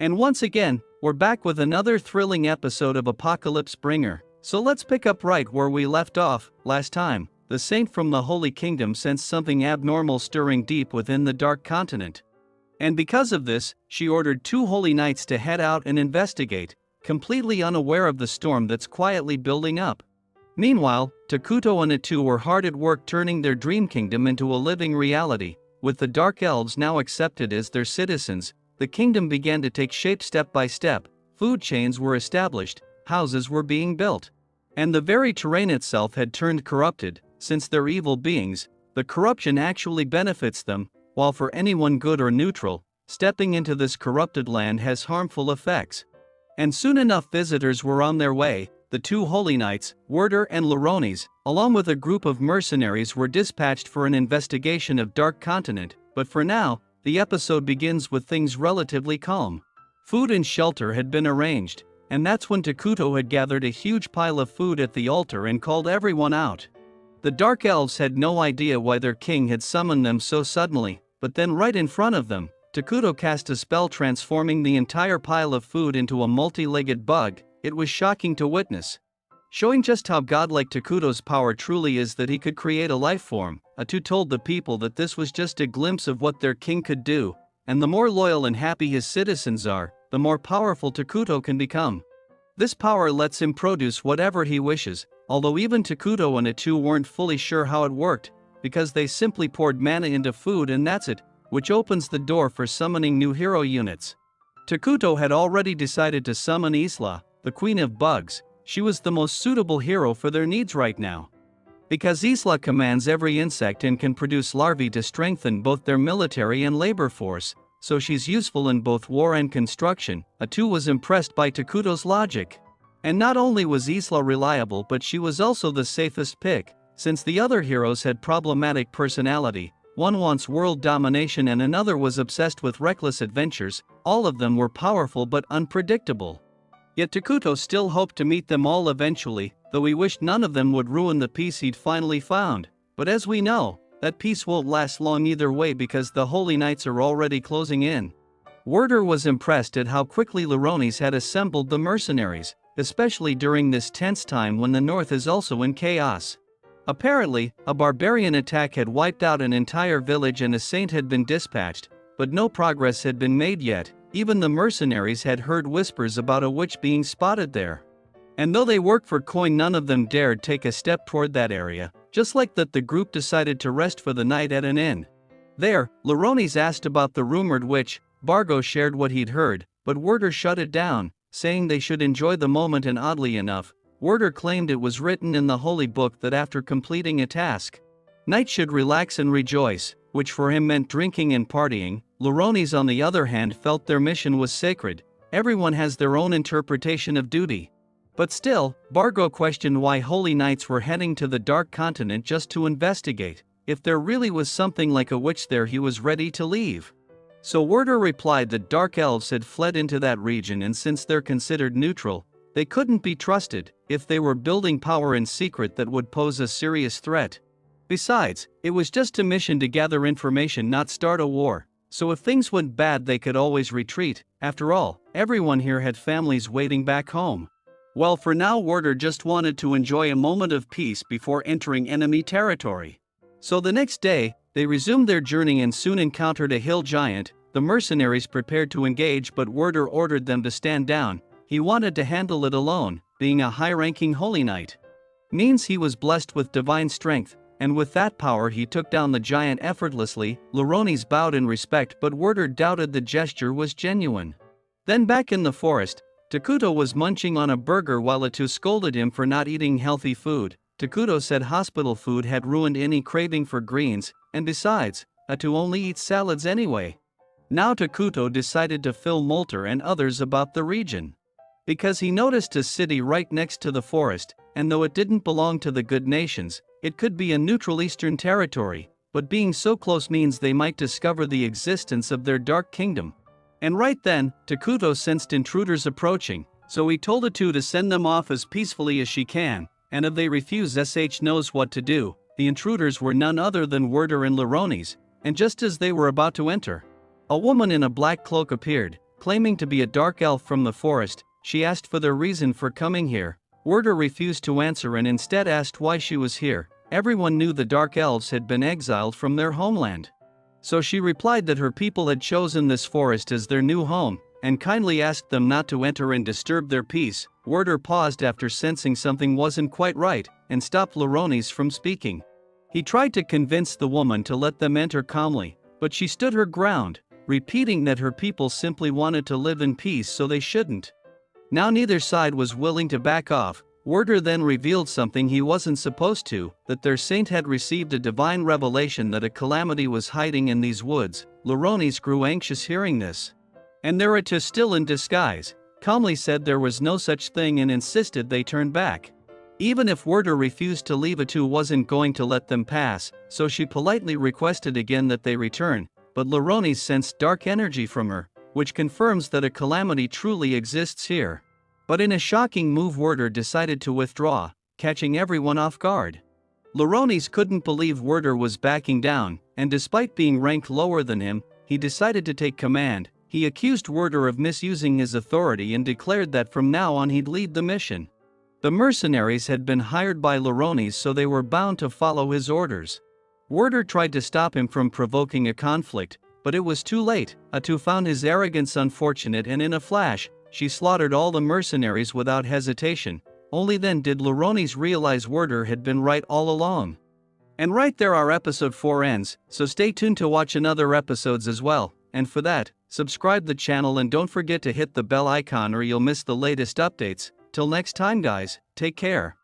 And once again, we're back with another thrilling episode of Apocalypse Bringer. So let's pick up right where we left off last time. The saint from the Holy Kingdom sensed something abnormal stirring deep within the Dark Continent. And because of this, she ordered 2 holy knights to head out and investigate, completely unaware of the storm that's quietly building up. Meanwhile, Takuto and Atu were hard at work turning their dream kingdom into a living reality. With the Dark Elves now accepted as their citizens, the kingdom began to take shape step by step. Food chains were established, houses were being built. And the very terrain itself had turned corrupted. Since they're evil beings, the corruption actually benefits them, while for anyone good or neutral, stepping into this corrupted land has harmful effects. And soon enough visitors were on their way. The 2 holy knights, Werder and Larones, along with a group of mercenaries were dispatched for an investigation of Dark Continent, but for now, the episode begins with things relatively calm. Food and shelter had been arranged, and that's when Takuto had gathered a huge pile of food at the altar and called everyone out. The Dark Elves had no idea why their king had summoned them so suddenly, but then right in front of them, Takuto cast a spell transforming the entire pile of food into a multi-legged bug. It was shocking to witness. Showing just how godlike Takuto's power truly is that he could create a life form, Atu told the people that this was just a glimpse of what their king could do, and the more loyal and happy his citizens are, the more powerful Takuto can become. This power lets him produce whatever he wishes, although even Takuto and Atu weren't fully sure how it worked, because they simply poured mana into food and that's it, which opens the door for summoning new hero units. Takuto had already decided to summon Isla, the Queen of Bugs. She was the most suitable hero for their needs right now. Because Isla commands every insect and can produce larvae to strengthen both their military and labor force, so she's useful in both war and construction. Atu was impressed by Takuto's logic. And not only was Isla reliable, but she was also the safest pick, since the other heroes had problematic personality. One wants world domination and another was obsessed with reckless adventures. All of them were powerful but unpredictable. Yet Takuto still hoped to meet them all eventually, though he wished none of them would ruin the peace he'd finally found. But as we know, that peace won't last long either way because the Holy Knights are already closing in. Werder was impressed at how quickly Larones had assembled the mercenaries, especially during this tense time when the north is also in chaos. Apparently, a barbarian attack had wiped out an entire village and a saint had been dispatched, but no progress had been made yet. Even the mercenaries had heard whispers about a witch being spotted there. And though they worked for coin, none of them dared take a step toward that area. Just like that, the group decided to rest for the night at an inn. There, Larones asked about the rumored witch. Bargo shared what he'd heard, but Werder shut it down, saying they should enjoy the moment, and oddly enough, Werder claimed it was written in the holy book that after completing a task, knights should relax and rejoice, which for him meant drinking and partying. Larones on the other hand felt their mission was sacred. Everyone has their own interpretation of duty. But still, Bargo questioned why holy knights were heading to the Dark Continent just to investigate. If there really was something like a witch there, he was ready to leave. So Werder replied that Dark Elves had fled into that region, and since they're considered neutral, they couldn't be trusted. If they were building power in secret, that would pose a serious threat. Besides, it was just a mission to gather information, not start a war. So if things went bad, they could always retreat. After all, everyone here had families waiting back home. Well, for now, Werder just wanted to enjoy a moment of peace before entering enemy territory. So the next day, they resumed their journey and soon encountered a hill giant. The mercenaries prepared to engage, but Werder ordered them to stand down. He wanted to handle it alone. Being a high-ranking holy knight means he was blessed with divine strength, and with that power he took down the giant effortlessly. Larones bowed in respect, but Werder doubted the gesture was genuine. Then back in the forest, Takuto was munching on a burger while Atu scolded him for not eating healthy food. Takuto said hospital food had ruined any craving for greens, and besides, Atu only eats salads anyway. Now Takuto decided to fill Molter and others about the region, because he noticed a city right next to the forest, and though it didn't belong to the good nations, it could be a neutral eastern territory, but being so close means they might discover the existence of their dark kingdom. And right then, Takuto sensed intruders approaching, so he told Atu to send them off as peacefully as she can, and if they refuse, SH knows what to do. The intruders were none other than Werder and Larones, and just as they were about to enter, a woman in a black cloak appeared. Claiming to be a dark elf from the forest, she asked for their reason for coming here. Werder refused to answer and instead asked why she was here. Everyone knew the dark elves had been exiled from their homeland. So she replied that her people had chosen this forest as their new home, and kindly asked them not to enter and disturb their peace. Werder paused after sensing something wasn't quite right, and stopped Loronis from speaking. He tried to convince the woman to let them enter calmly, but she stood her ground, repeating that her people simply wanted to live in peace so they shouldn't. Now neither side was willing to back off. Werder then revealed something he wasn't supposed to, that their saint had received a divine revelation that a calamity was hiding in these woods. Loronis grew anxious hearing this. And Narita, still in disguise, calmly said there was no such thing and insisted they turn back. Even if Werder refused to leave, Atu wasn't going to let them pass, so she politely requested again that they return, but Loronis sensed dark energy from her, which confirms that a calamity truly exists here. But in a shocking move, Werder decided to withdraw, catching everyone off guard. Loronis couldn't believe Werder was backing down, and despite being ranked lower than him, he decided to take command. He accused Werder of misusing his authority and declared that from now on he'd lead the mission. The mercenaries had been hired by Loronis, so they were bound to follow his orders. Werder tried to stop him from provoking a conflict, but it was too late. Atu found his arrogance unfortunate, and in a flash, she slaughtered all the mercenaries without hesitation. Only then did Loronis realize Werder had been right all along. And right there our episode 4 ends, so stay tuned to watch another episodes as well, and for that, subscribe the channel and don't forget to hit the bell icon or you'll miss the latest updates. Till next time guys, take care.